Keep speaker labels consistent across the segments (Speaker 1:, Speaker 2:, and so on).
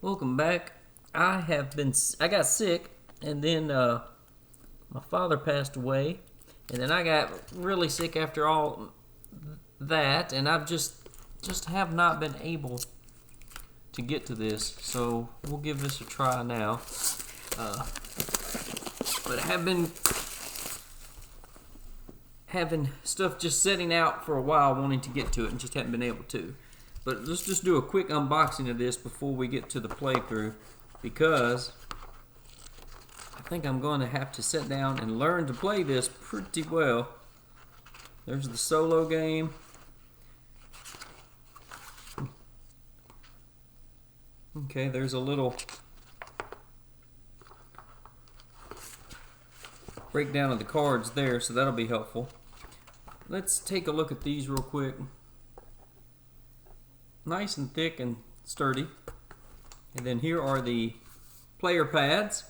Speaker 1: Welcome back. I got sick, and then my father passed away, and then I got really sick after all that, and I've just have not been able to get to this. So we'll give this a try now. But I have been having stuff just setting out for a while, wanting to get to it, and just haven't been able to. But let's just do a quick unboxing of this before we get to the playthrough, because I think I'm going to have to sit down and learn to play this pretty well. There's the solo game. Okay, there's a little breakdown of the cards there, so that'll be helpful. Let's take a look at these real quick. Nice and thick and sturdy. And then here are the player pads.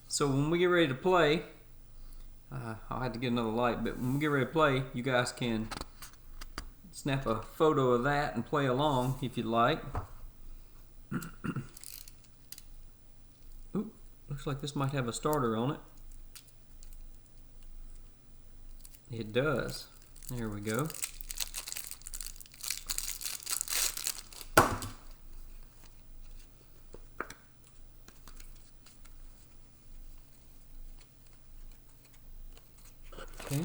Speaker 1: So when we get ready to play, I'll have to get another light, but when we get ready to play, you guys can snap a photo of that and play along if you'd like. Ooh, looks like this might have a starter on it. It does. There we go. Okay.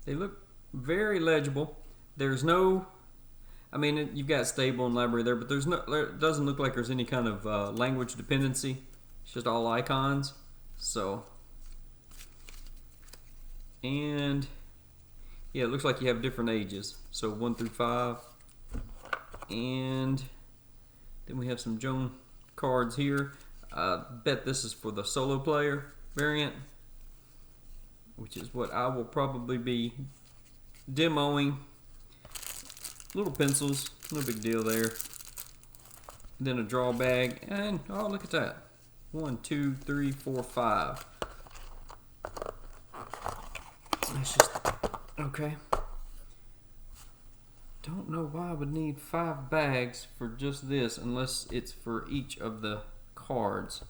Speaker 1: They look very legible. There's no, you've got stable and library there, but it doesn't look like there's any kind of language dependency. It's just all icons. So, and yeah, it looks like you have different ages. So 1 through 5, and then we have some Joan cards here. Bet this is for the solo player variant, which is what I will probably be demoing. Little pencils, no big deal there. Then a draw bag, and oh, look at that. 1, 2, 3, 4, 5. That's just okay. Don't know why I would need 5 bags for just this unless it's for each of the cards.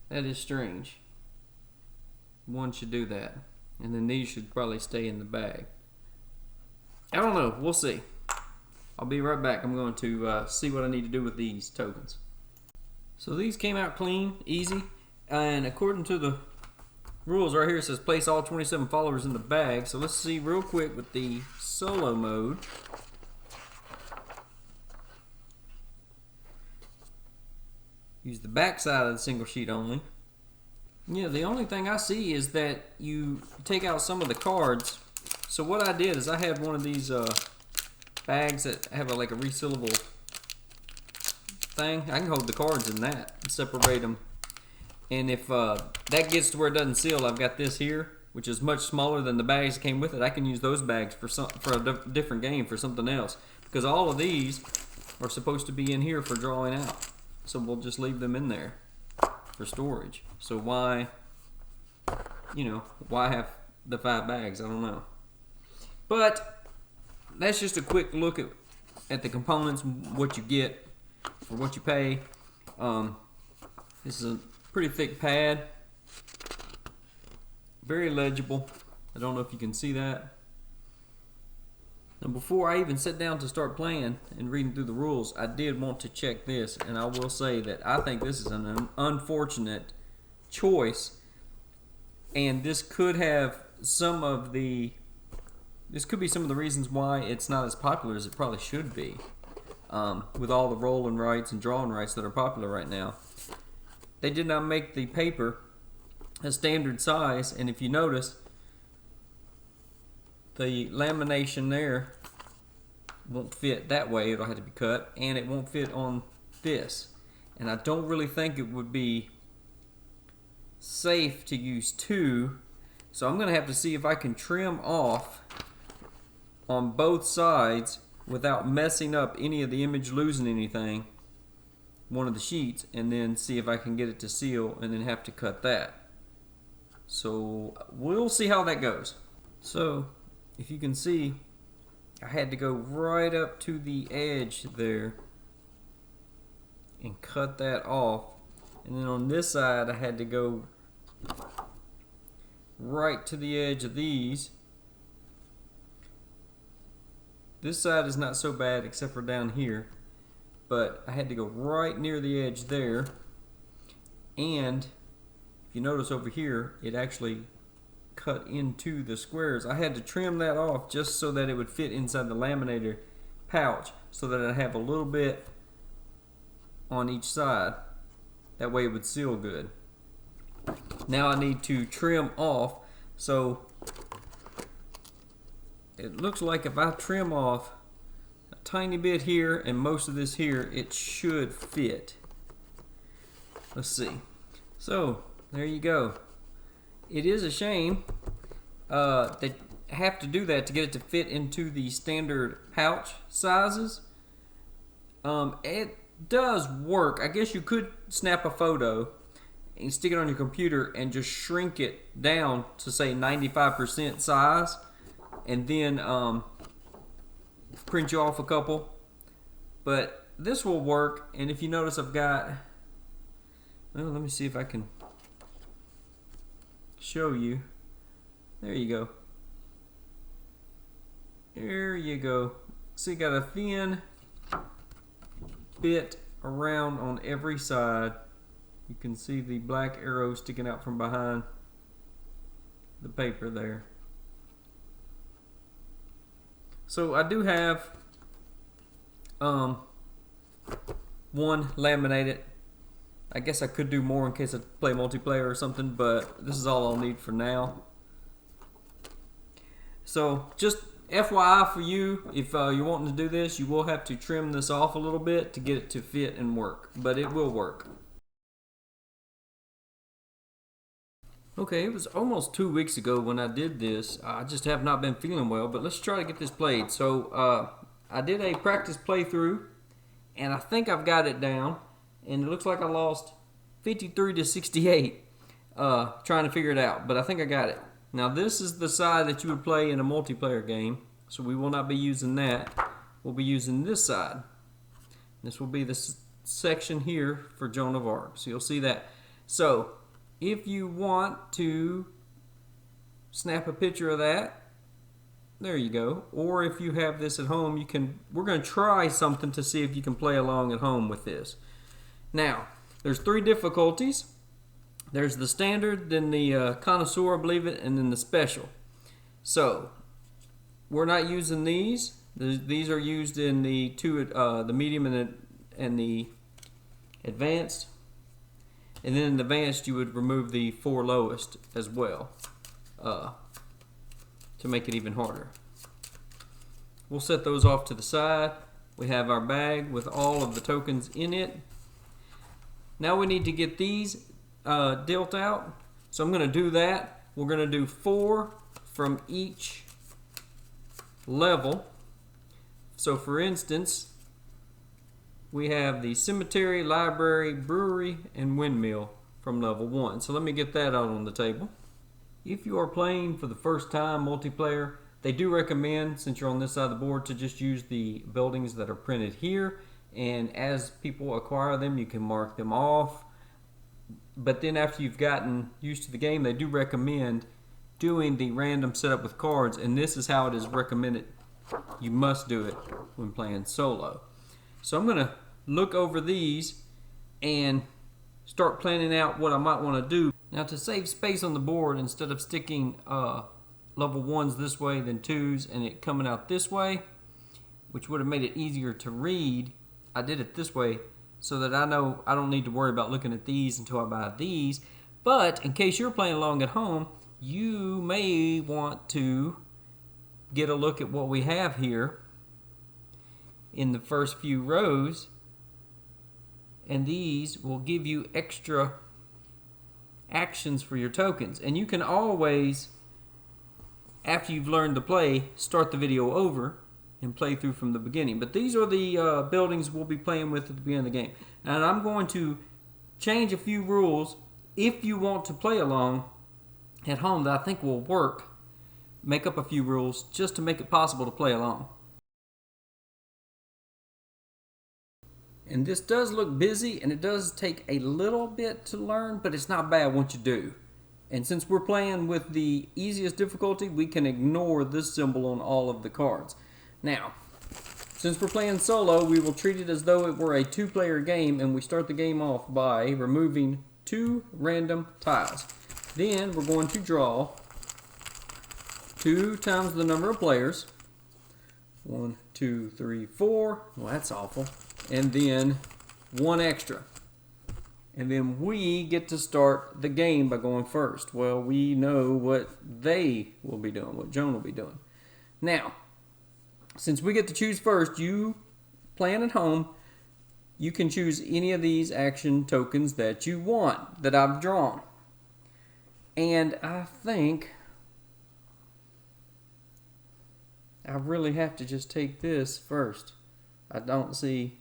Speaker 1: That is strange. One should do that, and then these should probably stay in the bag. I don't know. We'll see. I'll be right back. I'm going to see what I need to do with these tokens. So these came out clean, easy, and according to the rules right here, it says place all 27 followers in the bag. So let's see real quick with the solo mode. Use the back side of the single sheet only. Yeah, the only thing I see is that you take out some of the cards. So what I did is I had one of these bags that have like a resealable thing. I can hold the cards in that and separate them. And if that gets to where it doesn't seal, I've got this here, which is much smaller than the bags that came with it. I can use those bags for a different game, for something else, because all of these are supposed to be in here for drawing out. So we'll just leave them in there for storage. So why have the 5 bags? I don't know. But that's just a quick look at the components, what you get for what you pay. This is a pretty thick pad, very legible. I don't know if you can see that. Now, before I even sat down to start playing and reading through the rules, I did want to check this, and I will say that I think this is an unfortunate choice, and this could be some of the reasons why it's not as popular as it probably should be, with all the rolling rights and drawing rights that are popular right now. They did not make the paper a standard size, and if you notice, the lamination there won't fit that way. It'll have to be cut, and it won't fit on this. And I don't really think it would be safe to use 2, so I'm going to have to see if I can trim off on both sides without messing up any of the image, losing anything, one of the sheets, and then see if I can get it to seal and then have to cut that. So we'll see how that goes. So if you can see, I had to go right up to the edge there and cut that off. And then on this side, I had to go right to the edge of these. This side is not so bad except for down here, but I had to go right near the edge there. And if you notice over here, it actually cut into the squares. I had to trim that off just so that it would fit inside the laminator pouch, so that I have a little bit on each side. That way it would seal good. Now I need to trim off. So it looks like if I trim off a tiny bit here and most of this here, it should fit. Let's see. So there you go. It is a shame they have to do that to get it to fit into the standard pouch sizes. It does work. I guess you could snap a photo and stick it on your computer and just shrink it down to say 95% size, and then print you off a couple. But this will work. And if you notice, I've got, well, let me see if I can show you. There you go. There you go. So you got a thin bit around on every side. You can see the black arrow sticking out from behind the paper there. So I do have one laminated. I guess I could do more in case I play multiplayer or something, but this is all I'll need for now. So just FYI for you, if you're wanting to do this, you will have to trim this off a little bit to get it to fit and work, but it will work. Okay, it was almost 2 weeks ago when I did this. I just have not been feeling well, but let's try to get this played. So I did a practice playthrough, and I think I've got it down. And it looks like I lost 53 to 68 trying to figure it out, but I think I got it. Now this is the side that you would play in a multiplayer game, so we will not be using that. We'll be using this side. This will be this section here for Joan of Arc, so you'll see that. So if you want to snap a picture of that, there you go. Or if you have this at home, you can. We're going to try something to see if you can play along at home with this. Now, there's 3 difficulties. There's the standard, then the connoisseur, I believe it, and then the special. So, we're not using these. These are used in the the medium and the advanced. And then in the advanced, you would remove the 4 lowest as well to make it even harder. We'll set those off to the side. We have our bag with all of the tokens in it. Now we need to get these dealt out. So I'm going to do that. We're going to do 4 from each level. So for instance, we have the cemetery, library, brewery, and windmill from level 1. So let me get that out on the table. If you are playing for the first time multiplayer, they do recommend, since you're on this side of the board, to just use the buildings that are printed here. And as people acquire them, you can mark them off. But then after you've gotten used to the game, they do recommend doing the random setup with cards, and this is how it is recommended. You must do it when playing solo. So I'm going to look over these and start planning out what I might want to do. Now, to save space on the board, instead of sticking level 1s this way than 2s and it coming out this way, which would have made it easier to read, I did it this way so that I know I don't need to worry about looking at these until I buy these. But in case you're playing along at home, you may want to get a look at what we have here in the first few rows, and these will give you extra actions for your tokens. And you can always, after you've learned to play, start the video over and play through from the beginning. But these are the buildings we'll be playing with at the beginning of the game. And I'm going to change a few rules if you want to play along at home that I think will work. Make up a few rules just to make it possible to play along. And this does look busy, and it does take a little bit to learn, but it's not bad once you do. And since we're playing with the easiest difficulty, we can ignore this symbol on all of the cards. Now, since we're playing solo, we will treat it as though it were a two-player game, and we start the game off by removing 2 random tiles. Then we're going to draw 2 times the number of players. 1, 2, 3, 4. Well, that's awful. And then 1 extra. And then we get to start the game by going first. Well, we know what they will be doing, what Joan will be doing. Now, since we get to choose first, you playing at home, you can choose any of these action tokens that you want, that I've drawn. And I think I really have to just take this first. I don't see,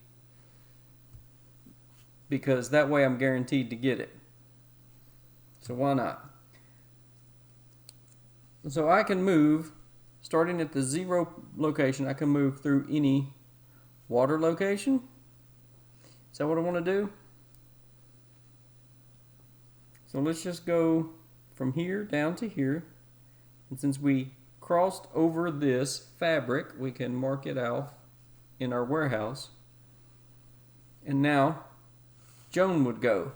Speaker 1: because that way I'm guaranteed to get it. So why not? So I can move, starting at the 0 location, I can move through any water location. Is that what I want to do? So let's just go from here down to here. And since we crossed over this fabric, we can mark it out in our warehouse. And now Joan would go.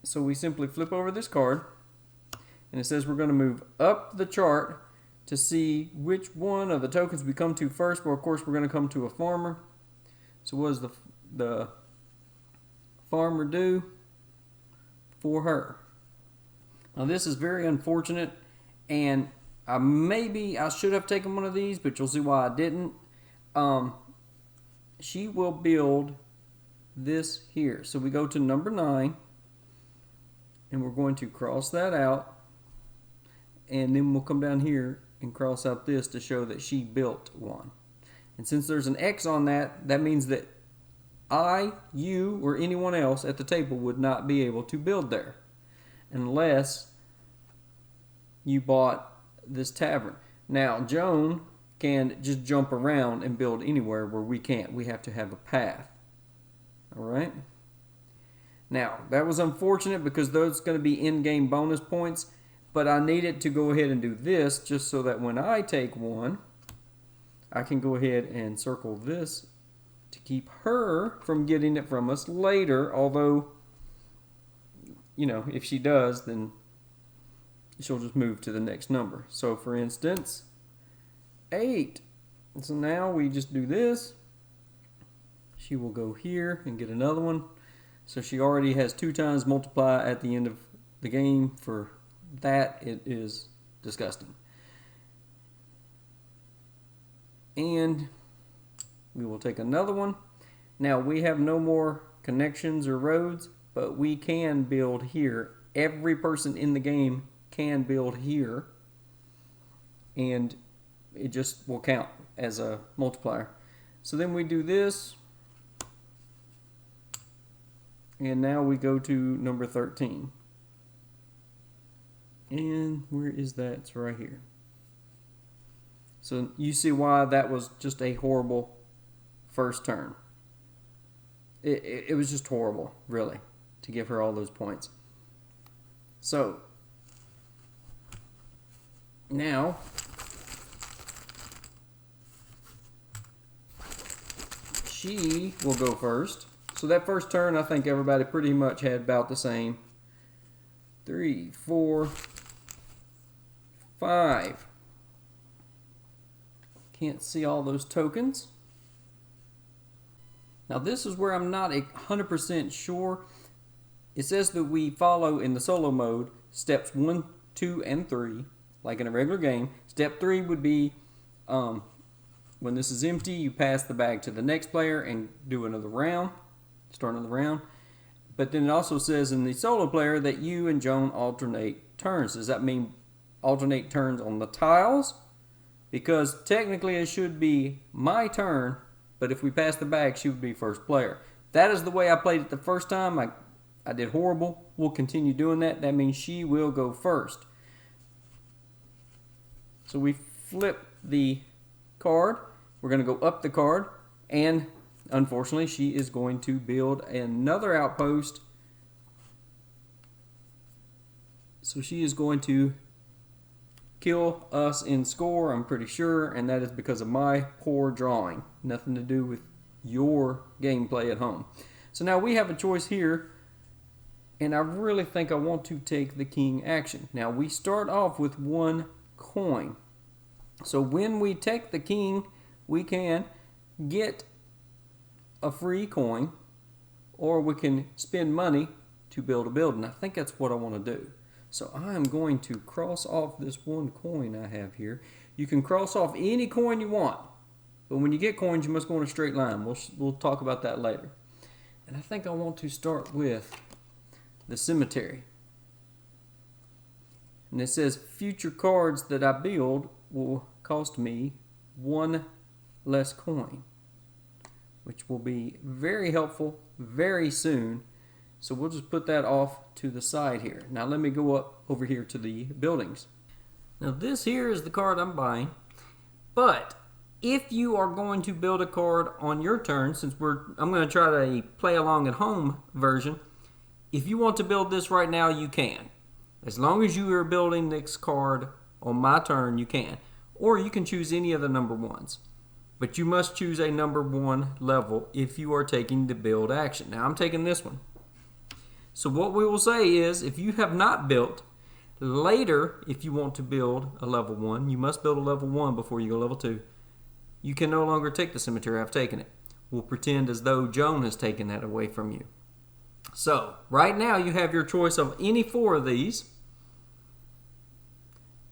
Speaker 1: So we simply flip over this card, and it says we're going to move up the chart to see which one of the tokens we come to first. Well, of course, we're going to come to a farmer. So what does the farmer do for her? Now this is very unfortunate, and maybe I should have taken one of these, but you'll see why I didn't. She will build this here. So we go to number 9, and we're going to cross that out, and then we'll come down here and cross out this to show that she built one. And since there's an X on that, that means that I, you, or anyone else at the table would not be able to build there unless you bought this tavern. Now, Joan can just jump around and build anywhere where we can't. We have to have a path. All right? Now, that was unfortunate because those are going to be in-game bonus points, but I needed to go ahead and do this just so that when I take one, I can go ahead and circle this to keep her from getting it from us later, although, you know, if she does, then she'll just move to the next number. So, for instance, 8. So now we just do this. She will go here and get another one. So she already has 2 times multiply at the end of the game. For that, it is disgusting. And we will take another one. Now we have no more connections or roads, but we can build here. Every person in the game can build here, and it just will count as a multiplier. So then we do this, and now we go to number 13. And where is that? It's right here. So you see why that was just a horrible first turn. It was just horrible, really, to give her all those points. So now she will go first. So that first turn, I think everybody pretty much had about the same. 3, 4, 5. Can't see all those tokens. Now this is where I'm not 100% sure. It says that we follow in the solo mode steps 1, 2, and 3, like in a regular game. Step 3 would be when this is empty, you pass the bag to the next player and do another round, start another round. But then it also says in the solo player that you and Joan alternate turns. Does that mean alternate turns on the tiles? Because technically it should be my turn, but if we pass the bag, she would be first player. That is the way I played it the first time. I did horrible. We'll continue doing that. That means she will go first. So we flip the card. We're going to go up the card. And unfortunately, she is going to build another outpost. So she is going to kill us in score, I'm pretty sure, and that is because of my poor drawing. Nothing to do with your gameplay at home. So now we have a choice here, and I really think I want to take the king action. Now we start off with 1 coin. So when we take the king, we can get a free coin, or we can spend money to build a building. I think that's what I want to do. So I am going to cross off this 1 coin I have here. You can cross off any coin you want, but when you get coins, you must go in a straight line. We'll talk about that later. And I think I want to start with the cemetery. And it says future cards that I build will cost me 1 less coin, which will be very helpful very soon. So we'll just put that off to the side here. Now let me go up over here to the buildings. Now this here is the card I'm buying, but if you are going to build a card on your turn, since I'm going to try to play along at home version, if you want to build this right now, you can. As long as you are building this card on my turn, you can. Or you can choose any of the number 1s. But you must choose a number 1 level if you are taking the build action. Now I'm taking this one. So what we will say is, if you have not built, later if you want to build a level 1, you must build a level 1 before you go level 2. You can no longer take the cemetery. I've taken it. We'll pretend as though Joan has taken that away from you. So right now you have your choice of any 4 of these,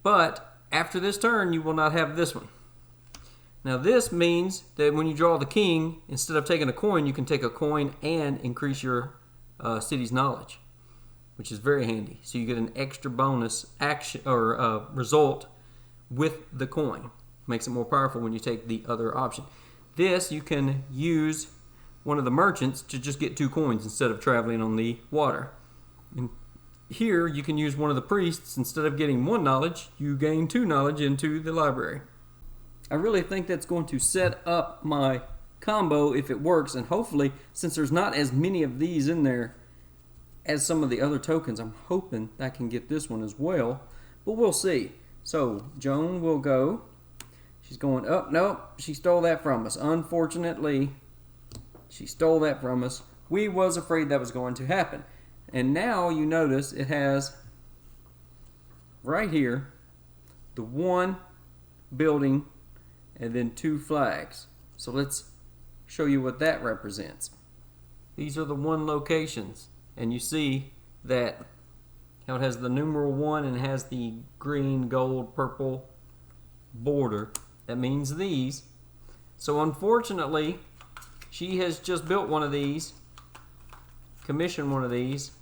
Speaker 1: but after this turn you will not have this one. Now this means that when you draw the king, instead of taking a coin, you can take a coin and increase your city's knowledge, which is very handy. So you get an extra bonus action or result with the coin. Makes it more powerful when you take the other option. This you can use one of the merchants to just get 2 coins instead of traveling on the water. And here you can use one of the priests. Instead of getting 1 knowledge, you gain 2 knowledge into the library. I really think that's going to set up my combo if it works, and hopefully, since there's not as many of these in there as some of the other tokens, I'm hoping I can get this one as well, but we'll see. So Joan will go. She's going up. Nope, she stole that from us. Unfortunately, she stole that from us. We was afraid that was going to happen. And now you notice it has right here the 1 building and then 2 flags. So let's show you what that represents. These are the 1 locations, and you see that how it has the numeral 1 and has the green, gold, purple border. That means these. So unfortunately, she has just built one of these, commissioned one of these.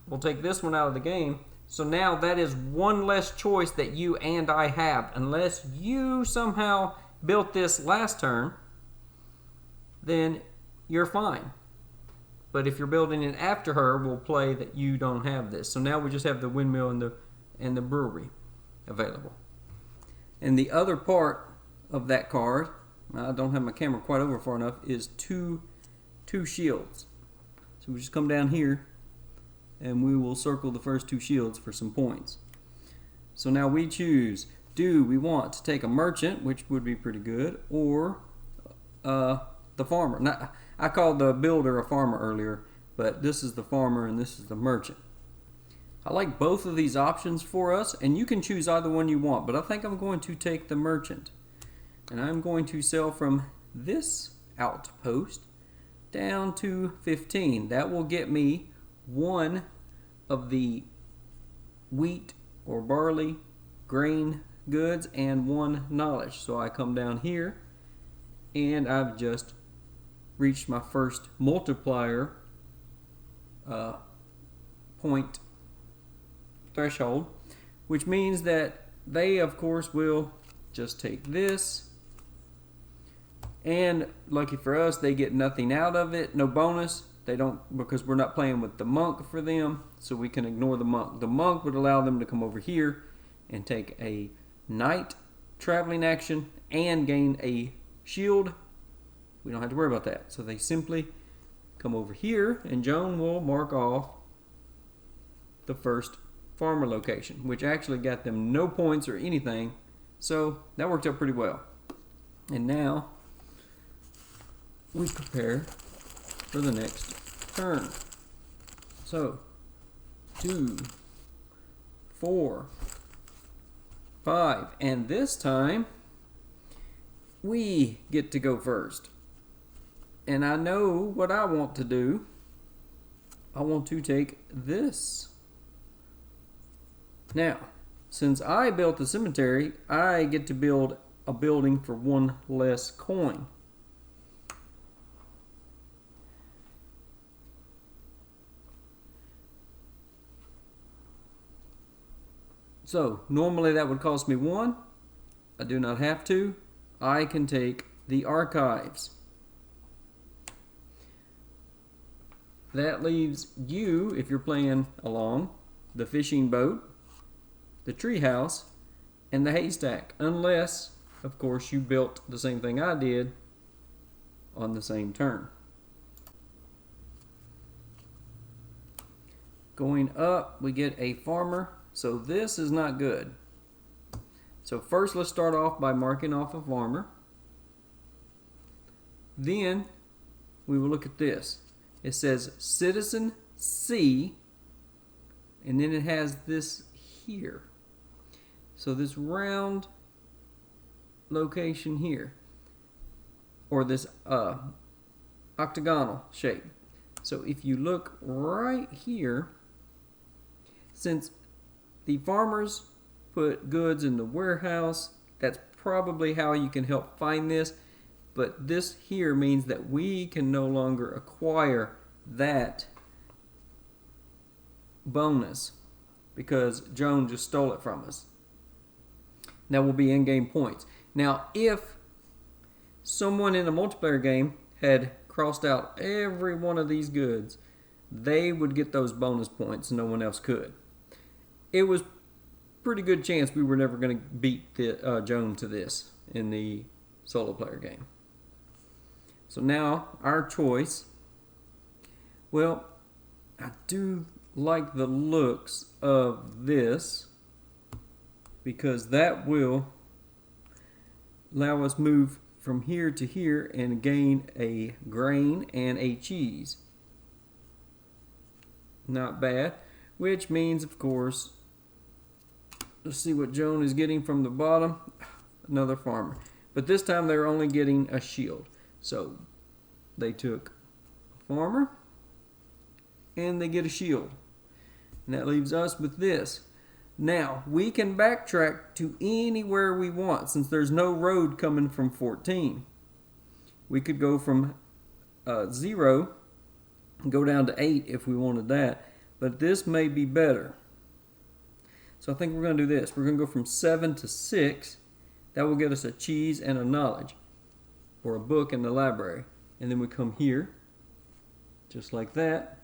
Speaker 1: We'll take this one out of the game. So now that is 1 less choice that you and I have. Unless you somehow built this last turn, then you're fine. But if you're building it after her, we'll play that you don't have this. So now we just have the windmill and the brewery available. And the other part of that card, I don't have my camera quite over far enough, is two shields. So we just come down here and we will circle the first 2 shields for some points. So now we choose, do we want to take a merchant, which would be pretty good, or the farmer. Now, I called the builder a farmer earlier, but this is the farmer and this is the merchant. I like both of these options for us, and you can choose either one you want, but I think I'm going to take the merchant. And I'm going to sell from this outpost down to 15. That will get me 1 of the wheat or barley grain goods and 1 knowledge. So I come down here and I've just reached my first multiplier point threshold, which means that they of course will just take this, and lucky for us they get nothing out of it, no bonus. They don't, because we're not playing with the monk for them, so we can ignore the monk. The monk would allow them to come over here and take a knight traveling action and gain a shield we don't have to worry about that. So they simply come over here, and Joan will mark off the first farmer location, which actually got them no points or anything. So that worked out pretty well. And now we prepare for the next turn. So 2, 4, 5, and this time we get to go first. And I know what I want to do. I want to take this. Now, since I built the cemetery, I get to build a building for 1 less coin. So, normally that would cost me 1. I do not have to. I can take the archives. That leaves you, if you're playing along, the fishing boat, the treehouse, and the haystack. Unless, of course, you built the same thing I did on the same turn. Going up, we get a farmer. So this is not good. So first let's start off by marking off a farmer. Then we will look at this. It says Citizen C, and then it has this here. So this round location here, or this octagonal shape. So if you look right here, since the farmers put goods in the warehouse, that's probably how you can help find this. But this here means that we can no longer acquire that bonus because Joan just stole it from us. That will be in-game points. Now, if someone in a multiplayer game had crossed out every one of these goods, they would get those bonus points and no one else could. It was pretty good chance we were never going to beat Joan to this in the solo player game. So now our choice. Well, I do like the looks of this because that will allow us move from here to here and gain a grain and a cheese. Not bad. Which means, of course, let's see what Joan is getting from the bottom. Another farmer. But this time they're only getting a shield. So they took a farmer and they get a shield. And that leaves us with this. Now, we can backtrack to anywhere we want since there's no road coming from 14. We could go from 0 and go down to 8 if we wanted that. But this may be better. So I think we're going to do this. We're going to go from 7 to 6. That will get us a cheese and a knowledge, or a book in the library. And then we come here, just like that.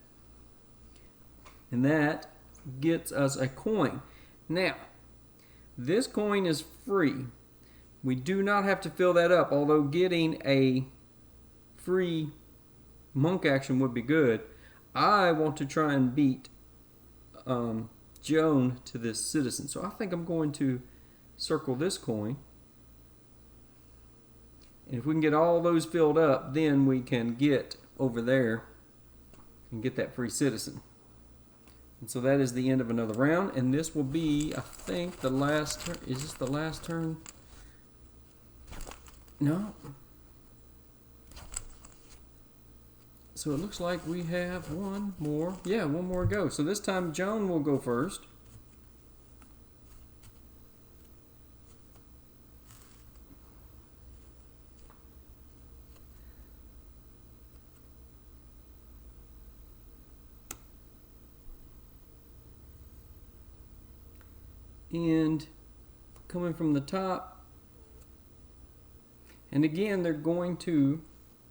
Speaker 1: And that gets us a coin. Now, this coin is free. We do not have to fill that up, although getting a free monk action would be good. I want to try and beat Joan to this citizen. So I think I'm going to circle this coin. And if we can get all those filled up, then we can get over there and get that free citizen. And so that is the end of another round. And this will be, I think, the last turn. Is this the last turn? No. So it looks like we have one more. Yeah, one more go. So this time Joan will go first. And coming from the top. And again, they're going to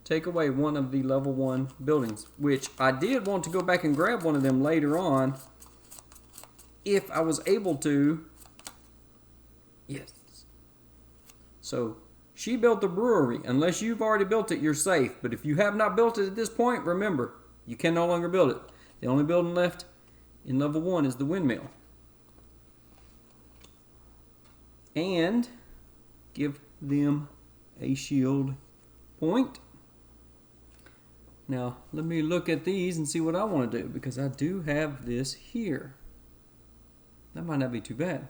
Speaker 1: take away one of the level 1 buildings, which I did want to go back and grab one of them later on if I was able to. Yes. So She built the brewery. Unless you've already built it, you're safe. But if you have not built it at this point, remember, you can no longer build it. The only building left in level 1 is the windmill. And give them a shield point. Now, let me look at these and see what I want to do, because I do have this here. That might not be too bad.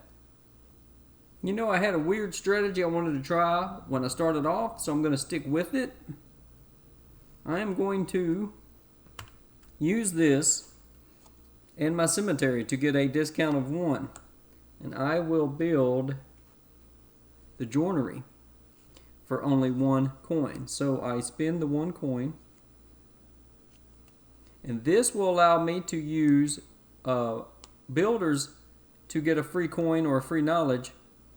Speaker 1: You know, I had a weird strategy I wanted to try when I started off, so I'm going to stick with it. I am going to use this and my cemetery to get a discount of 1. And I will build the joinery for only 1 coin. So I spend the 1 coin. And this will allow me to use builders to get a free coin or a free knowledge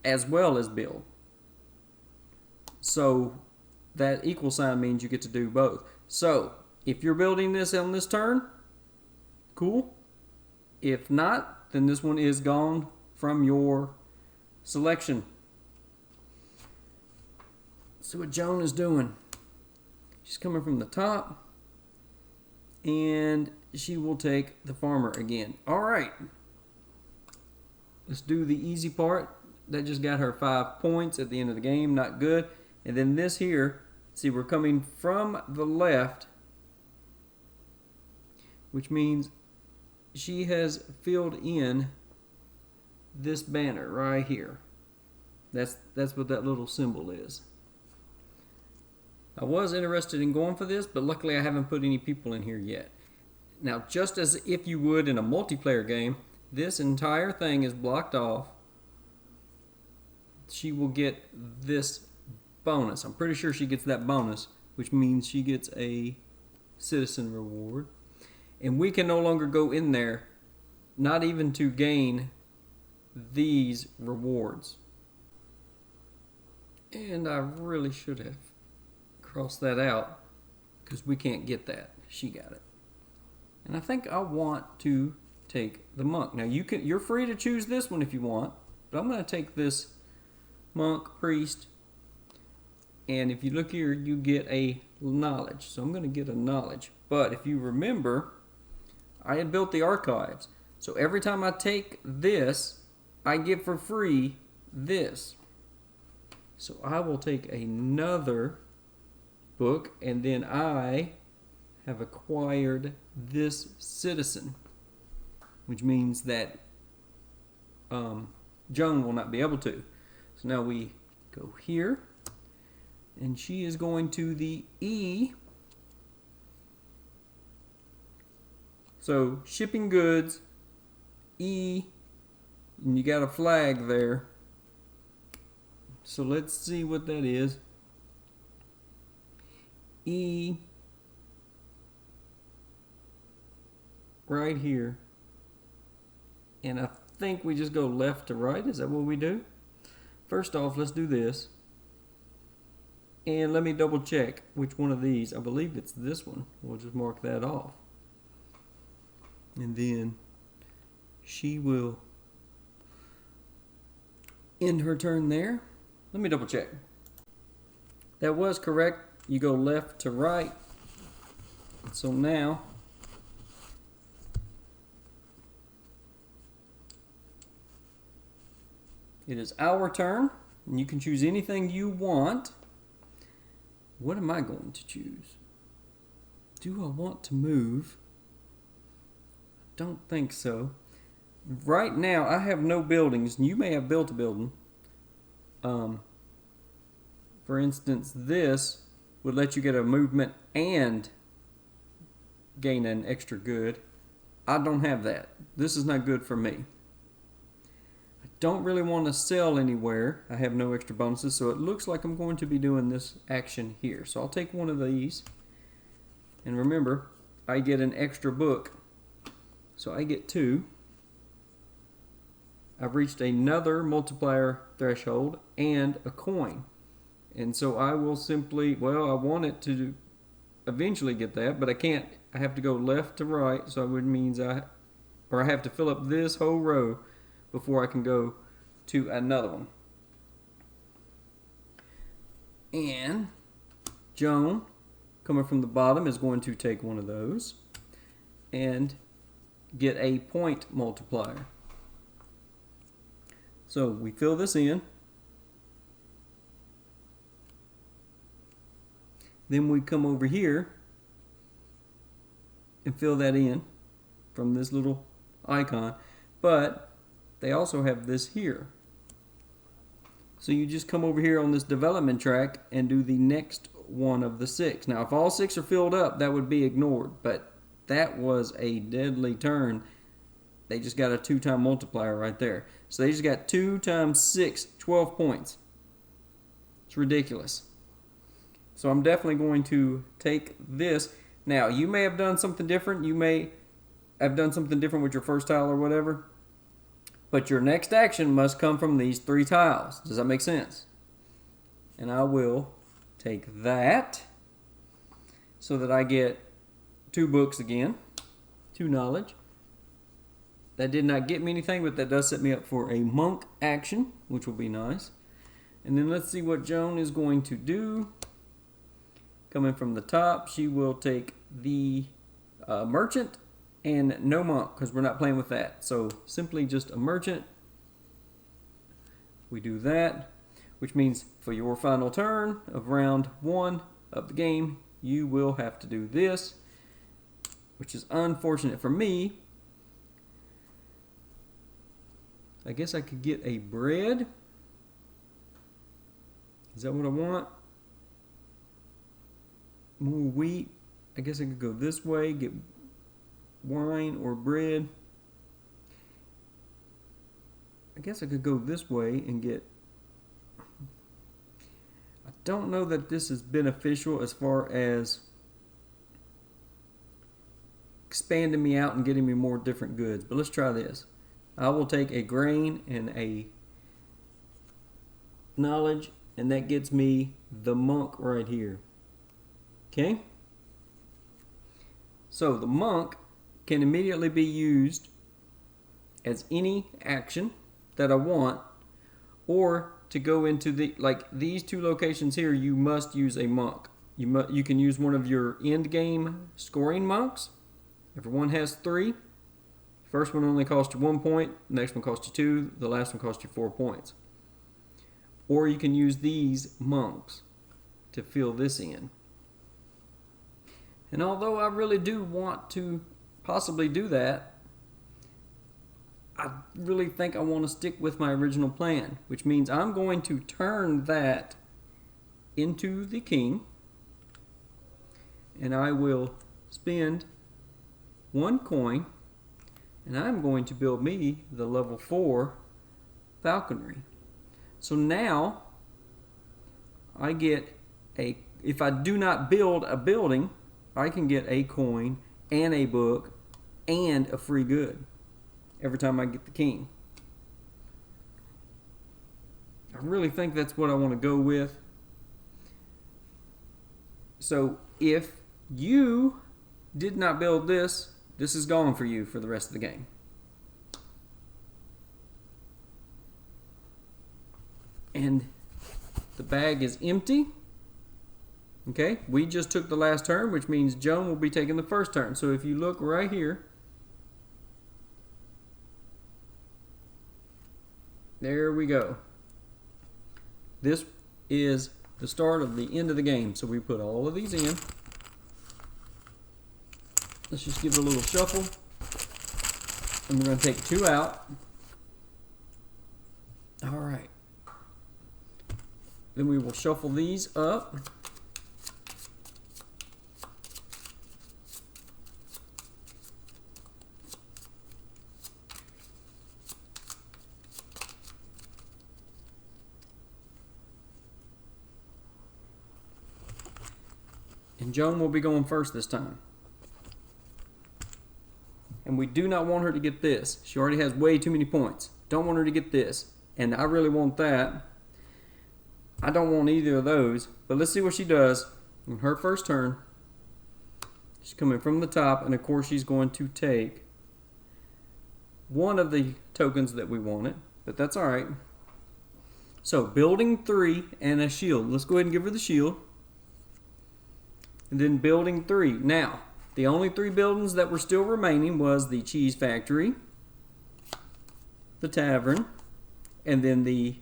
Speaker 1: as well as build. So that equal sign means you get to do both. So if you're building this on this turn, cool. If not, then this one is gone from your selection. See what Joan is doing. She's coming from the top, and she will take the farmer again. All right. Let's do the easy part. That just got her 5 points at the end of the game. Not good. And then this here, see, we're coming from the left, which means she has filled in this banner right here. That's what that little symbol is. I was interested in going for this, but luckily I haven't put any people in here yet. Now, just as if you would in a multiplayer game, this entire thing is blocked off. She will get this bonus. I'm pretty sure she gets that bonus, which means she gets a citizen reward. And we can no longer go in there, not even to gain these rewards. And I really should have crossed that out, because we can't get that. She got it. And I think I want to take the monk. Now you're free to choose this one if you want, but I'm going to take this monk, priest, and if you look here, you get a knowledge. So I'm going to get a knowledge. But if you remember, I had built the archives. So every time I take this, I get for free this. So I will take another book, and then I have acquired this citizen, which means that Joan will not be able to. So now we go here, and she is going to the E. So shipping goods, E, and you got a flag there. So let's see what that is. E, right here. And I think we just go left to right. Is that what we do? First off, let's do this. And let me double check which one of these. I believe it's this one. We'll just mark that off. And then she will end her turn there. Let me double check. That was correct. You go left to right. So now it is our turn, and you can choose anything you want. What am I going to choose? Do I want to move? I don't think so. Right now, I have no buildings, and you may have built a building. For instance, this would let you get a movement and gain an extra good. I don't have that. This is not good for me. Don't really want to sell anywhere. I have no extra bonuses, so it looks like I'm going to be doing this action here. So I'll take one of these, and remember, I get an extra book, so I get 2. I've reached another multiplier threshold and a coin, and so I will simply, well, I want it to eventually get that, but I can't. I have to go left to right, so it means I have to fill up this whole row before I can go to another one. And Joan, coming from the bottom, is going to take one of those and get a point multiplier. So we fill this in. Then we come over here and fill that in from this little icon. But they also have this here. So you just come over here on this development track and do the next one of the 6. Now if all 6 are filled up, that would be ignored, but that was a deadly turn. They just got a 2-time multiplier right there. So they just got 2 times 6, 12 points. It's ridiculous. So I'm definitely going to take this. Now you may have done something different. You may have done something different with your first tile or whatever. But your next action must come from these 3 tiles. Does that make sense? And I will take that so that I get 2 books again, 2 knowledge. That did not get me anything, but that does set me up for a monk action, which will be nice. And then let's see what Joan is going to do. Coming from the top, she will take the merchant and no monk, because we're not playing with that. So simply just a merchant. We do that, which means for your final turn of round 1 of the game, you will have to do this, which is unfortunate for me. I guess I could get a bread. Is that what I want? More wheat. I guess I could go this way, get wine or bread. I guess I could go this way and get... I don't know that this is beneficial as far as expanding me out and getting me more different goods. But let's try this. I will take a grain and a knowledge, and that gets me the monk right here. Okay? So the monk can immediately be used as any action that I want, or to go into the, like these 2 locations here, you must use a monk. You can use one of your end game scoring monks. Everyone has 3. First one only costs you 1 point, the next one costs you 2, the last one costs you 4 points. Or you can use these monks to fill this in. And although I really do want to possibly do that, I really think I want to stick with my original plan, which means I'm going to turn that into the king, and I will spend 1 coin, and I'm going to build me the level 4 falconry. So now I get a, if I do not build a building, I can get a coin and a book and a free good every time I get the king. I really think that's what I want to go with. So if you did not build this, this is gone for you for the rest of the game. And the bag is empty. Okay, we just took the last turn, which means Joan will be taking the first turn. So if you look right here, there we go. This is the start of the end of the game. So we put all of these in. Let's just give it a little shuffle. And we're going to take 2 out. All right. Then we will shuffle these up. And Joan will be going first this time. And we do not want her to get this. She already has way too many points. Don't want her to get this. And I really want that. I don't want either of those. But let's see what she does on her first turn. She's coming from the top. And of course she's going to take one of the tokens that we wanted. But that's alright. So building 3 and a shield. Let's go ahead and give her the shield. And then building 3. Now, the only 3 buildings that were still remaining was the cheese factory, the tavern, and then the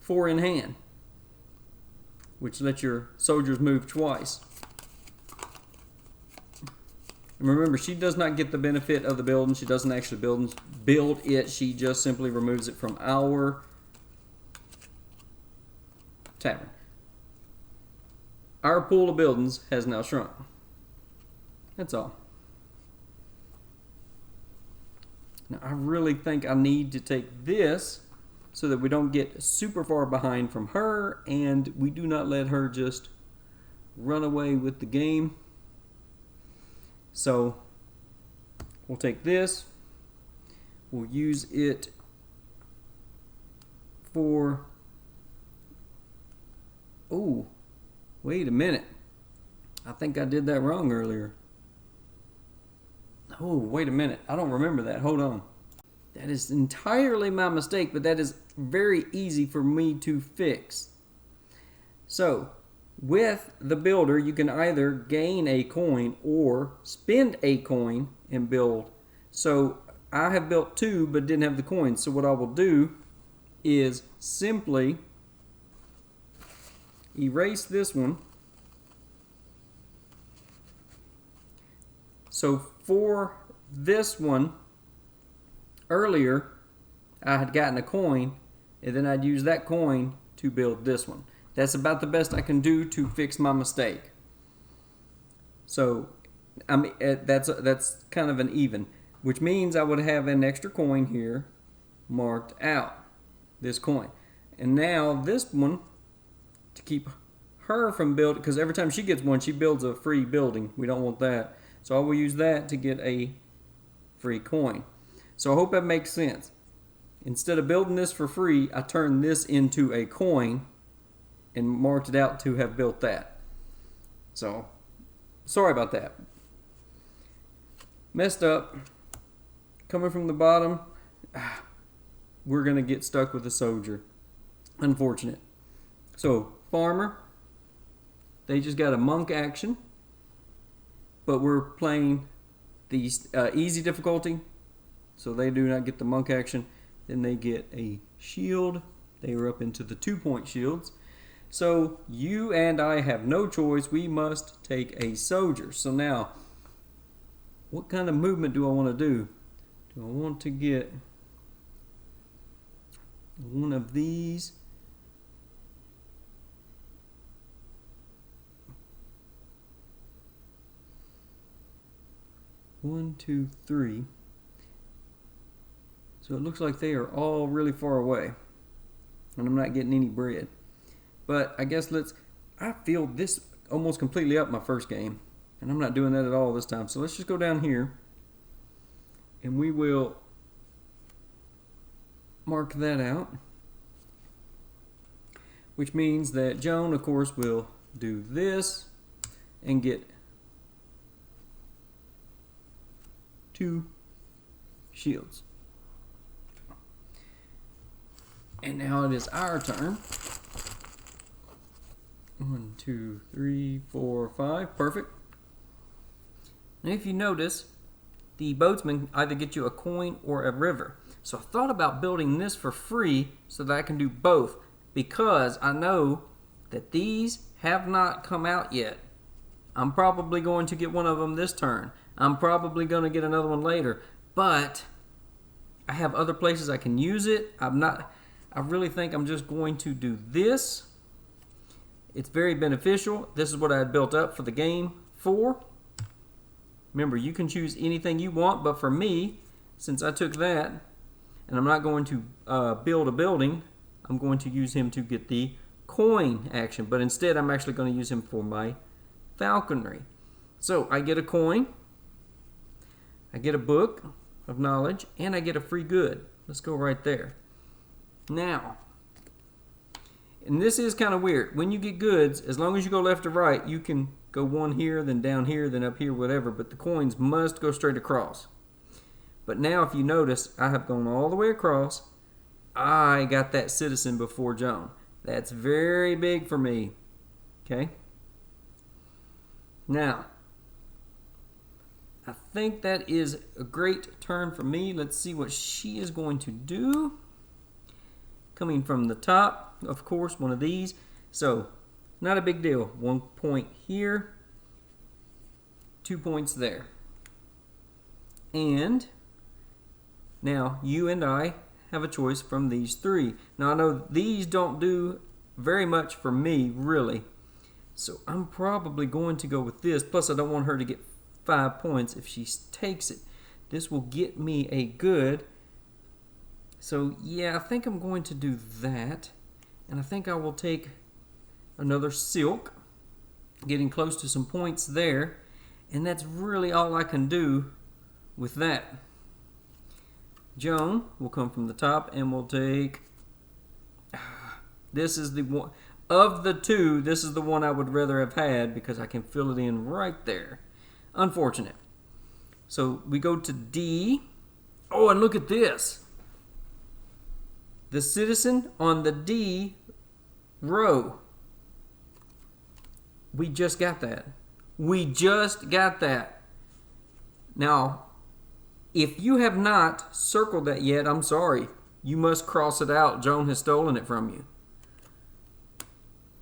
Speaker 1: 4 in hand, which lets your soldiers move twice. And remember, she does not get the benefit of the building. She doesn't actually build it. She just simply removes it from our tavern. Our pool of buildings has now shrunk. That's all. Now, I really think I need to take this so that we don't get super far behind from her and we do not let her just run away with the game. So we'll take this, we'll use it for, oh, wait a minute. I think I did that wrong earlier. Oh, wait a minute. I don't remember that. Hold on. That is entirely my mistake, but that is very easy for me to fix. So, with the builder, you can either gain a coin or spend a coin and build. So, I have built 2 but didn't have the coins. So, what I will do is simply erase this one. So, for this one, earlier, I had gotten a coin, and then I'd use that coin to build this one. That's about the best I can do to fix my mistake. So, that's kind of an even, which means I would have an extra coin here marked out, this coin. And now this one, to keep her from building, because every time she gets one, she builds a free building. We don't want that. So I will use that to get a free coin. So I hope that makes sense. Instead of building this for free, I turned this into a coin and marked it out to have built that. So, sorry about that. Messed up. Coming from the bottom, we're going to get stuck with a soldier. Unfortunate. So, farmer, they just got a monk action, but we're playing the easy difficulty, so they do not get the monk action. Then they get a shield. They are up into the 2-point shields. So you and I have no choice. We must take a soldier. So now, what kind of movement do I want to do? Do I want to get one of these? One, two, three. So it looks like they are all really far away. And I'm not getting any bread. But I guess I filled this almost completely up my first game. And I'm not doing that at all this time. So let's just go down here. And we will mark that out. Which means that Joan, of course, will do this and get 2 shields. And now it is our turn. 1, 2, 3, 4, 5. Perfect. And if you notice, the boatsmen either get you a coin or a river. So I thought about building this for free so that I can do both, because I know that these have not come out yet. I'm probably going to get one of them this turn. I'm probably going to get another one later. But I have other places I can use it. I really think I'm just going to do this. It's very beneficial. This is what I had built up for the game for. Remember, you can choose anything you want, but for me, since I took that, and I'm not going to build a building, I'm going to use him to get the coin action. But instead, I'm actually going to use him for my falconry. So, I get a coin, I get a book of knowledge, and I get a free good. Let's go right there. Now, and this is kind of weird. When you get goods, as long as you go left or right, you can go one here, then down here, then up here, whatever. But the coins must go straight across. But now, if you notice, I have gone all the way across. I got that citizen before Joan. That's very big for me. Okay? Now, I think that is a great turn for me. Let's see what she is going to do. Coming from the top, of course, one of these. So, not a big deal. 1 point here, 2 points there. And now you and I have a choice from these three. Now I know these don't do very much for me, really. So I'm probably going to go with this. Plus I don't want her to get 5 points if she takes it. This will get me a good. So yeah, I think I'm going to do that. And I think I will take another silk. Getting close to some points there. And that's really all I can do with that. Joan will come from the top and we'll take, this is the one, of the two, this is the one I would rather have had because I can fill it in right there. Unfortunate. So we go to D. Oh, and look at this. The citizen on the D row. We just got that. We just got that. Now, if you have not circled that yet, I'm sorry. You must cross it out. Joan has stolen it from you.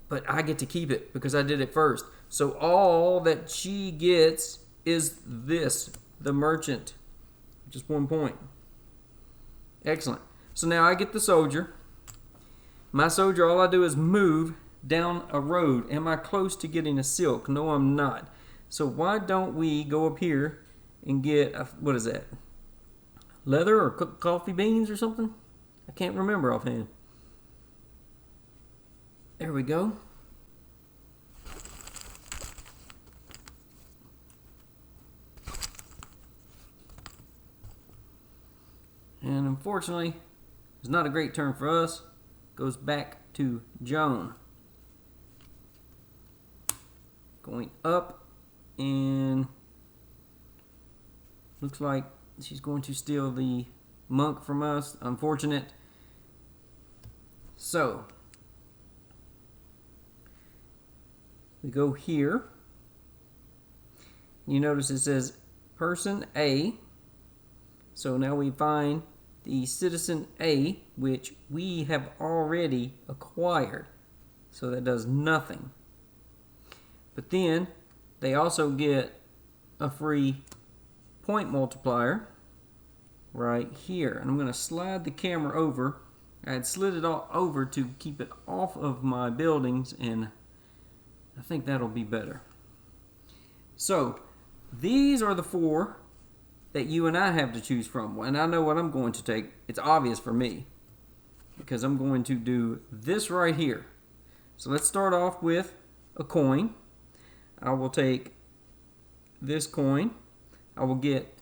Speaker 1: But I get to keep it because I did it first. So all that she gets is this, the merchant. Just 1 point. Excellent. So now I get the soldier. My soldier, all I do is move down a road. Am I close to getting a silk? No, I'm not. So why don't we go up here and get, what is that? Leather or cooked coffee beans or something? I can't remember offhand. There we go. And unfortunately, it's not a great turn for us. Goes back to Joan. Going up, and looks like she's going to steal the monk from us. Unfortunate. So we go here. You notice it says person A. So now we find the citizen A, which we have already acquired. So that does nothing. But then they also get a free point multiplier right here. And I'm going to slide the camera over. I had slid it all over to keep it off of my buildings, and I think that'll be better. So these are the 4 that you and I have to choose from. And I know what I'm going to take. It's obvious for me because I'm going to do this right here. So let's start off with a coin. I will take this coin. I will get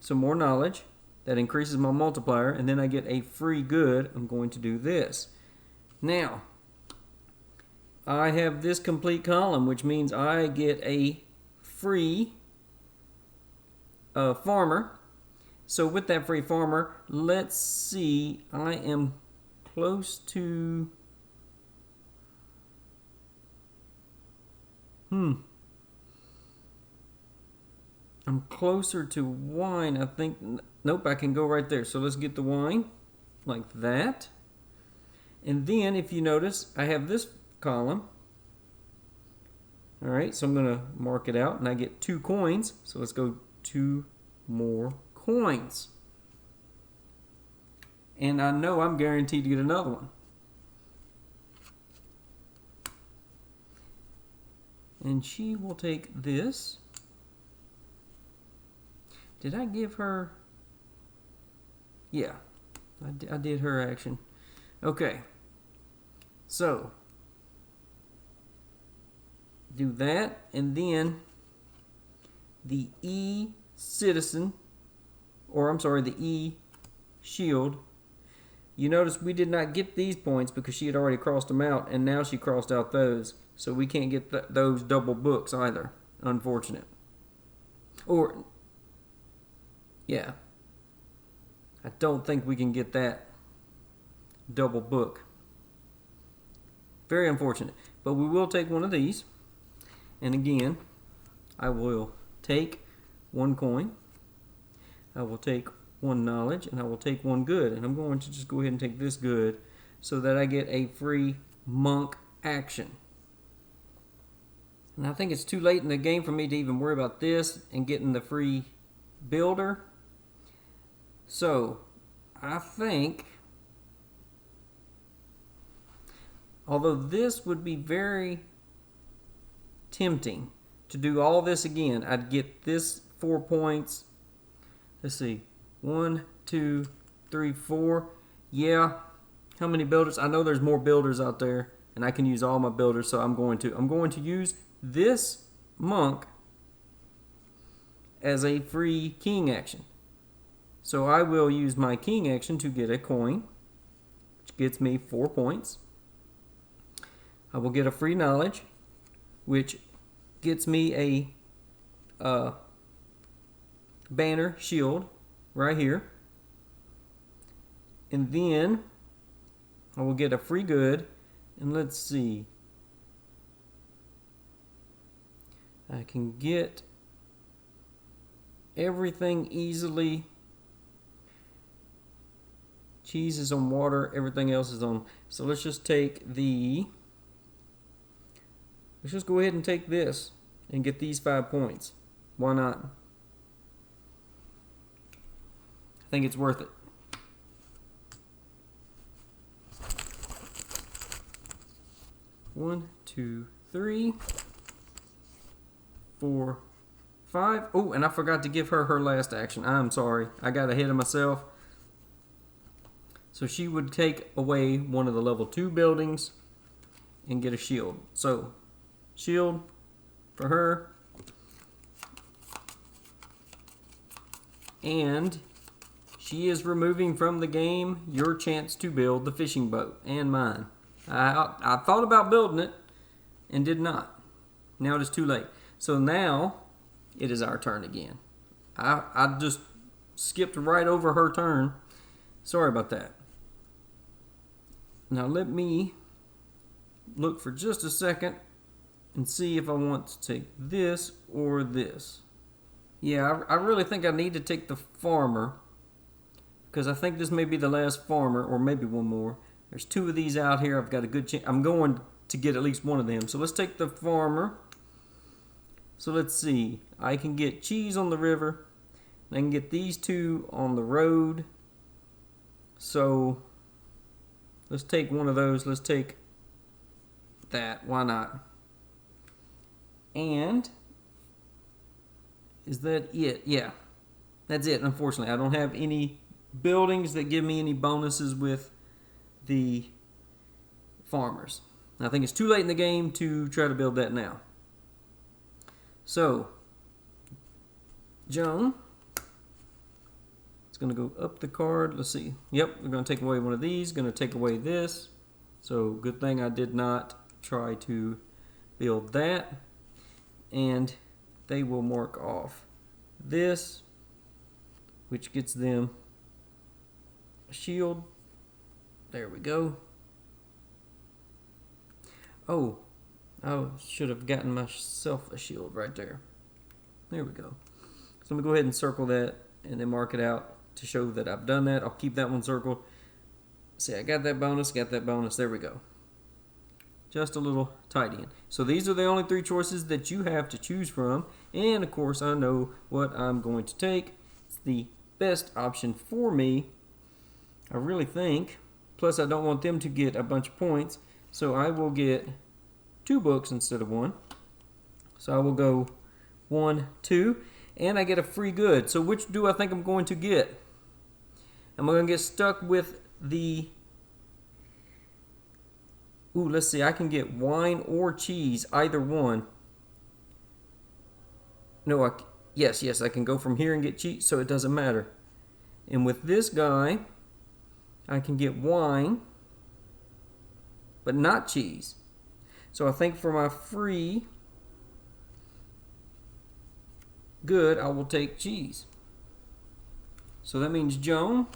Speaker 1: some more knowledge. That increases my multiplier. And then I get a free good. I'm going to do this. Now, I have this complete column, which means I get a free farmer. So with that free farmer, let's see. I am close to... I'm closer to wine, I think. Nope, I can go right there. So let's get the wine like that. And then, if you notice, I have this column. All right, so I'm going to mark it out, and I get 2 coins. So let's go 2 more coins. And I know I'm guaranteed to get another one. And she will take this. Did I give her... Yeah, I did her action. Okay. So, do that, and then the E citizen, or I'm sorry, the E shield. You notice we did not get these points because she had already crossed them out, and now she crossed out those. So we can't get those double books either. Unfortunate. Or, yeah. I don't think we can get that double book. Very unfortunate. But we will take one of these. And again, I will take one coin. I will take one knowledge, and I will take one good. And I'm going to just go ahead and take this good so that I get a free monk action. And I think it's too late in the game for me to even worry about this and getting the free builder. So, I think, although this would be very tempting to do all this again, I'd get this 4 points. Let's see. 1, 2, 3, 4. Yeah. How many builders? I know there's more builders out there, and I can use all my builders, so I'm going to use this monk as a free king action. So I will use my king action to get a coin, which gets me 4 points. I will get a free knowledge, which gets me a banner shield right here. And then I will get a free good. And let's see. I can get everything easily. Cheese is on water. Everything else is on. So let's just take the... Let's just go ahead and take this and get these 5 points. Why not? I think it's worth it. One, 2, 3, 4, 5. Oh, and I forgot to give her her last action. I'm sorry. I got ahead of myself. So she would take away one of the level 2 buildings and get a shield. So, shield for her. And she is removing from the game your chance to build the fishing boat and mine. I thought about building it and did not. Now it is too late. So now it is our turn again. I just skipped right over her turn. Sorry about that. Now let me look for just a second and see if I want to take this or this. Yeah, I really think I need to take the farmer, because I think this may be the last farmer, or maybe one more. There's 2 of these out here. I've got a good chance. I'm going to get at least one of them. So let's take the farmer. So let's see. I can get cheese on the river. I can get these 2 on the road. So let's take one of those. Let's take that. Why not? And is that it? Yeah. That's it, unfortunately. I don't have any buildings that give me any bonuses with the farmers. I think it's too late in the game to try to build that now. So, Joan, it's going to go up the card. Let's see. Yep, we're going to take away one of these. Going to take away this. So, good thing I did not try to build that. And they will mark off this, which gets them a shield. There we go. Oh, I should have gotten myself a shield right there. There we go. So I'm going to go ahead and circle that and then mark it out to show that I've done that. I'll keep that one circled. See, I got that bonus, There we go. Just a little tidying. So these are the only 3 choices that you have to choose from. And of course, I know what I'm going to take. It's the best option for me, I really think. Plus, I don't want them to get a bunch of points. So I will get 2 books instead of 1. So I will go 1, 2. And I get a free good. So which do I think I'm going to get? Am I going to get stuck with the... Ooh, let's see. I can get wine or cheese, either one. No, yes, I can go from here and get cheese, so it doesn't matter. And with this guy, I can get wine, but not cheese. So I think for my free good, I will take cheese. So that means Joan,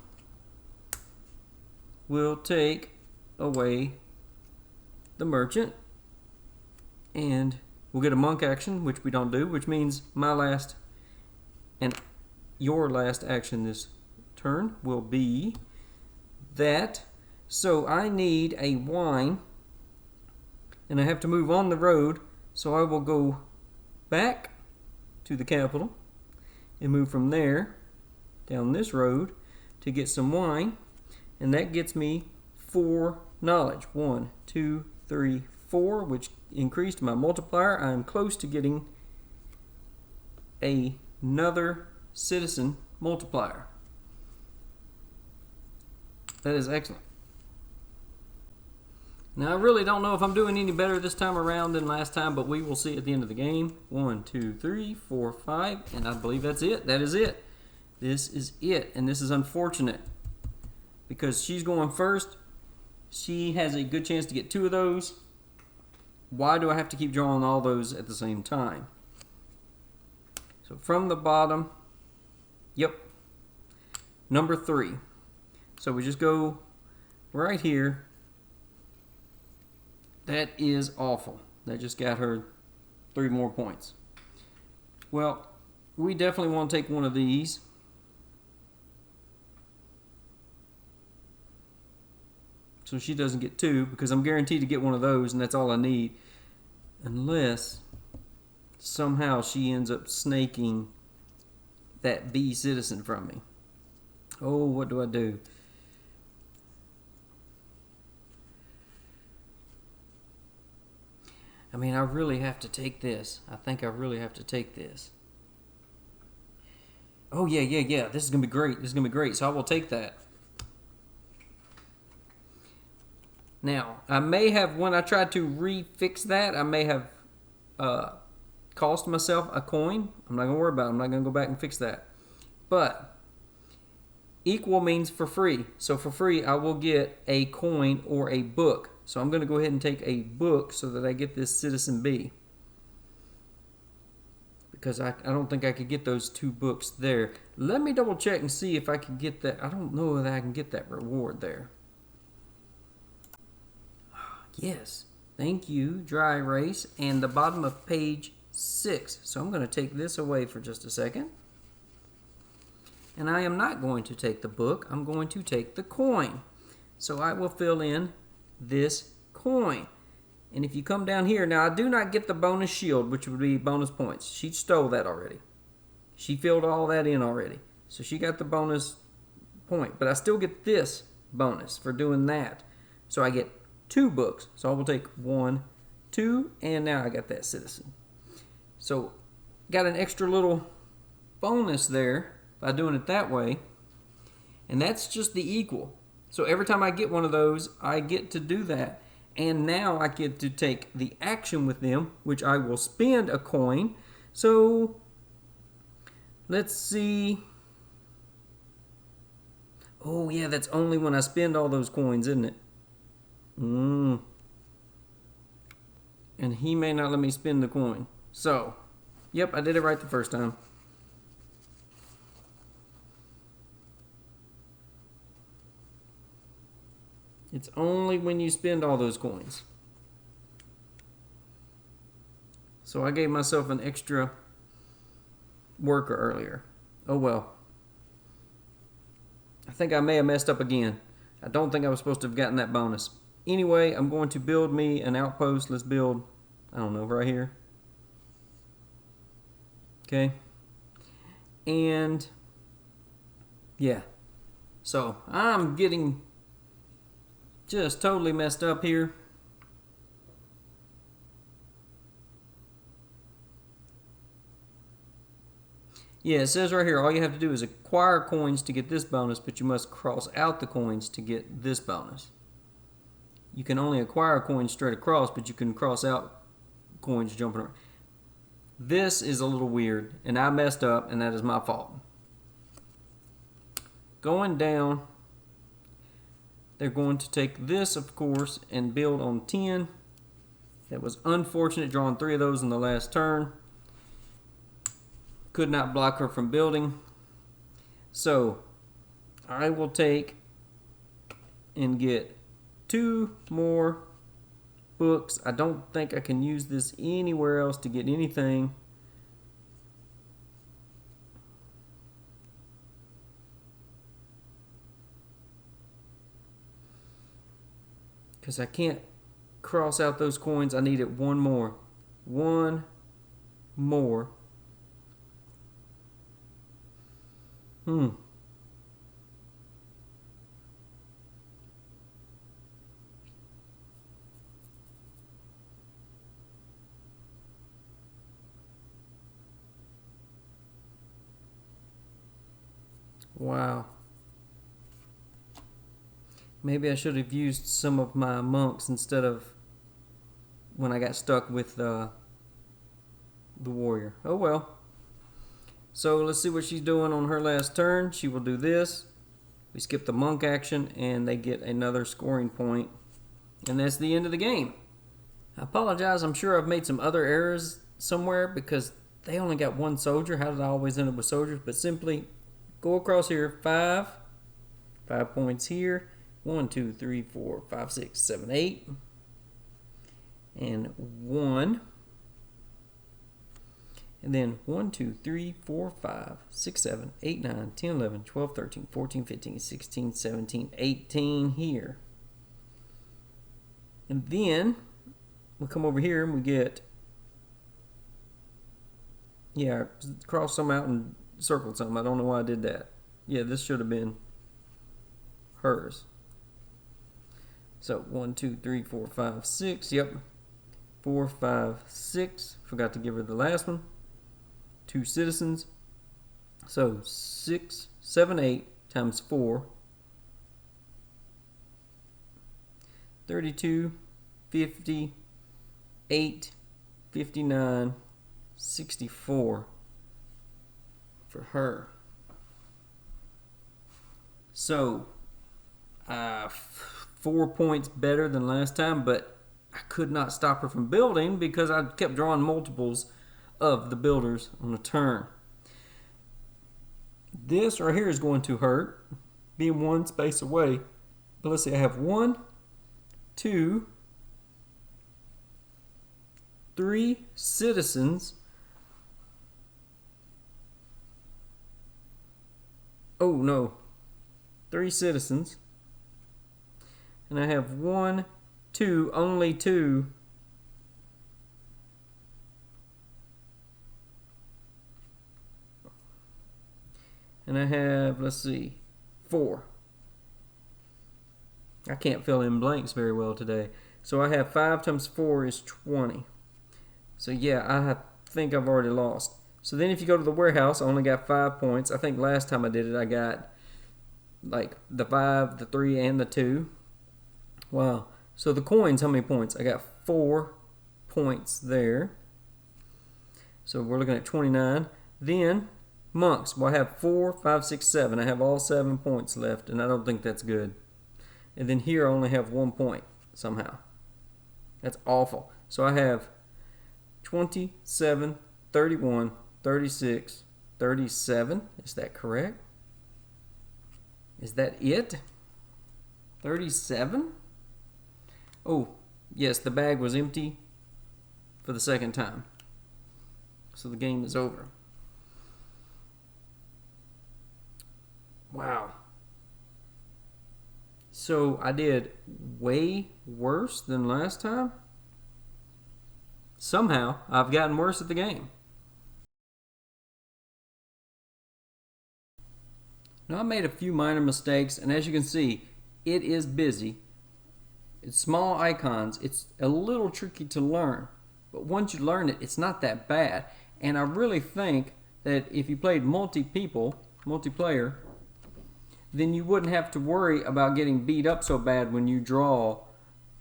Speaker 1: will take away the merchant, and we'll get a monk action, which we don't do, which means my last and your last action this turn will be that. So I need a wine, and I have to move on the road, so I will go back to the capital and move from there down this road to get some wine, and that gets me 4 knowledge. 1, 2, 3, 4, which increased my multiplier. I'm close to getting another citizen multiplier. That is excellent. Now, I really don't know if I'm doing any better this time around than last time, but we will see at the end of the game. 1, 2, 3, 4, 5, and I believe that's it. That is it. This is it, and this is unfortunate because she's going first. She has a good chance to get 2 of those. Why do I have to keep drawing all those at the same time? So from the bottom, yep, number 3. So we just go right here. That is awful. That just got her 3 more points. Well, we definitely want to take one of these. So she doesn't get 2 because I'm guaranteed to get one of those, and that's all I need. Unless somehow she ends up snaking that B citizen from me. Oh, what do I do? I mean, I really have to take this. I think I really have to take this. Oh, yeah. This is going to be great. This is going to be great. So I will take that. Now, I may have, when I tried to refix that, I may have cost myself a coin. I'm not going to worry about it. I'm not going to go back and fix that. But equal means for free. So for free, I will get a coin or a book. So I'm going to go ahead and take a book so that I get this Citizen B. Because I don't think I could get those 2 books there. Let me double check and see if I can get that. I don't know that I can get that reward there. Yes. Thank you, dry erase. And the bottom of page 6. So I'm going to take this away for just a second. And I am not going to take the book. I'm going to take the coin. So I will fill in this coin. And if you come down here, now I do not get the bonus shield, which would be bonus points. She stole that already. She filled all that in already. So she got the bonus point. But I still get this bonus for doing that. So I get 2 books. So I will take 1, 2, and now I got that citizen. So got an extra little bonus there by doing it that way. And that's just the equal. So every time I get one of those, I get to do that. And now I get to take the action with them, which I will spend a coin. So let's see. Oh, yeah, that's only when I spend all those coins, isn't it? And he may not let me spend the coin. So, yep, I did it right the first time. It's only when you spend all those coins. So I gave myself an extra worker earlier. Oh well. I think I may have messed up again. I don't think I was supposed to have gotten that bonus. Anyway, I'm going to build me an outpost. Let's build, I don't know, right here. Okay. And, yeah. So, I'm getting just totally messed up here. Yeah, it says right here, all you have to do is acquire coins to get this bonus, but you must cross out the coins to get this bonus. You can only acquire coins straight across, but you can cross out coins jumping around. This is a little weird, and I messed up, and that is my fault. Going down, they're going to take this, of course, and build on 10. That was unfortunate, drawing 3 of those in the last turn. Could not block her from building. So, I will take and get 2 more books. I don't think I can use this anywhere else to get anything. Because I can't cross out those coins. I needed 1 more. 1 more. Wow. Maybe I should have used some of my monks instead of when I got stuck with the warrior. Oh well. So let's see what she's doing on her last turn. She will do this. We skip the monk action and they get another scoring point. And that's the end of the game. I apologize. I'm sure I've made some other errors somewhere because they only got 1 soldier. How did I always end up with soldiers? But simply go across here. 5 points here. 1, 2, 3, 4, 5, 6, 7, 8. And 1. And then 1, 2, 3, 4, 5, 6, 7, 8, 9, 10, 11, 12, 13, 14, 15, 16, 17, 18 here. And then we come over here and we get, yeah, cross some out and circled some. I don't know why I did that. Yeah, this should have been hers. So 1, 2, 3, 4, 5, 6. Yep. 4, 5, 6. Forgot to give her the last one. 2 citizens. So 6, 7, 8 times 4. 32, 50, 8, 59, 64 for her. So 4 points better than last time, but I could not stop her from building because I kept drawing multiples of the builders on a turn. This right here is going to hurt, being 1 space away. But let's see, I have 1, 2, 3 citizens. Oh no, 3 citizens. And I have 1, 2, only 2. And I have, let's see, 4. I can't fill in blanks very well today. So I have 5 times 4 is 20. So yeah, I think I've already lost. So then if you go to the warehouse, I only got 5 points. I think last time I did it, I got like the 5, the 3, and the 2. Wow. So the coins, how many points? I got 4 points there. So we're looking at 29. Then monks. Well, I have 4, 5, 6, 7. I have all 7 points left, and I don't think that's good. And then here I only have 1 point somehow. That's awful. So I have 27, 31, 36, 37. Is that correct? Is that it? 37? Oh, yes, the bag was empty for the second time. So the game is over. Wow. So I did way worse than last time. Somehow, I've gotten worse at the game. Now I made a few minor mistakes, and as you can see, it is busy. It's small icons. It's a little tricky to learn, but once you learn it, it's not that bad. And I really think that if you played multiplayer, then you wouldn't have to worry about getting beat up so bad when you draw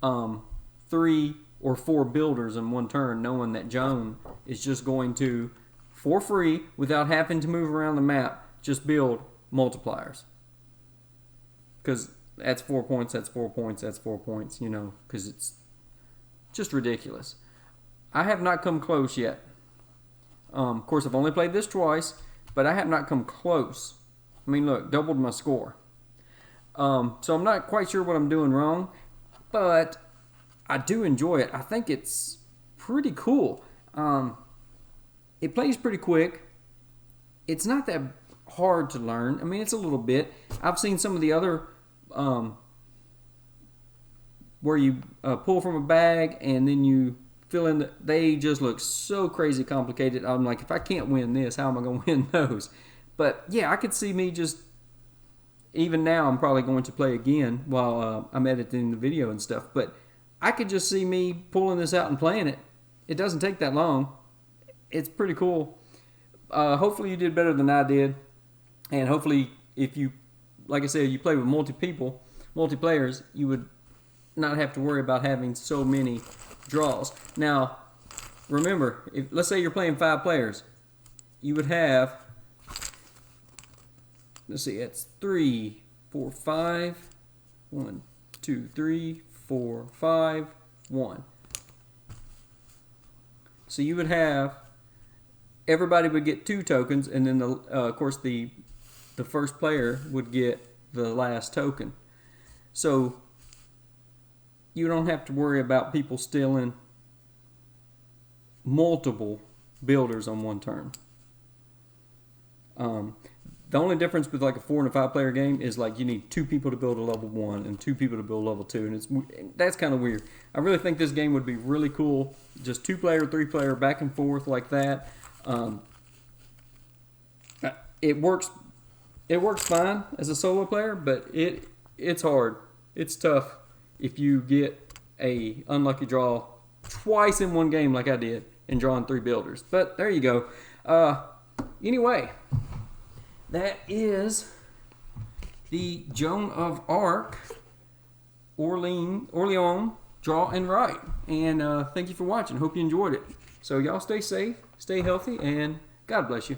Speaker 1: 3 or 4 builders in one turn, knowing that Joan is just going to, for free, without having to move around the map, just build multipliers. Because that's 4 points, that's 4 points, that's 4 points, you know, because it's just ridiculous. I have not come close yet. Of course, I've only played this twice, but I have not come close. I mean, look, doubled my score. So I'm not quite sure what I'm doing wrong, but I do enjoy it. I think it's pretty cool. It plays pretty quick. It's not that hard to learn. I mean, it's a little bit. I've seen some of the other where you pull from a bag and then you fill in. They just look so crazy complicated. I'm like, if I can't win this, how am I going to win those? But yeah, I could see me just. Even now, I'm probably going to play again while I'm editing the video and stuff. But I could just see me pulling this out and playing it. It doesn't take that long. It's pretty cool. Hopefully you did better than I did. And hopefully if you, like I said, you play with multiplayers, you would not have to worry about having so many draws. Now, remember, let's say you're playing 5 players. You would have, let's see, it's 3, 4, 5. 1, 2, 3, 4, 5, 1. So you would have, everybody would get 2 tokens, and then of course the first player would get the last token. So you don't have to worry about people stealing multiple builders on one turn. The only difference with like a 4 and a 5 player game is like you need 2 people to build a level 1 and 2 people to build level 2, and that's kind of weird. I really think this game would be really cool, just 2 player, 3 player, back and forth like that. It works fine as a solo player, but it's hard. It's tough if you get a unlucky draw twice in one game like I did and drawing 3 builders. But there you go. Anyway, that is the Joan of Arc, Orleans, Draw and Write. And thank you for watching. Hope you enjoyed it. So y'all stay safe, stay healthy, and God bless you.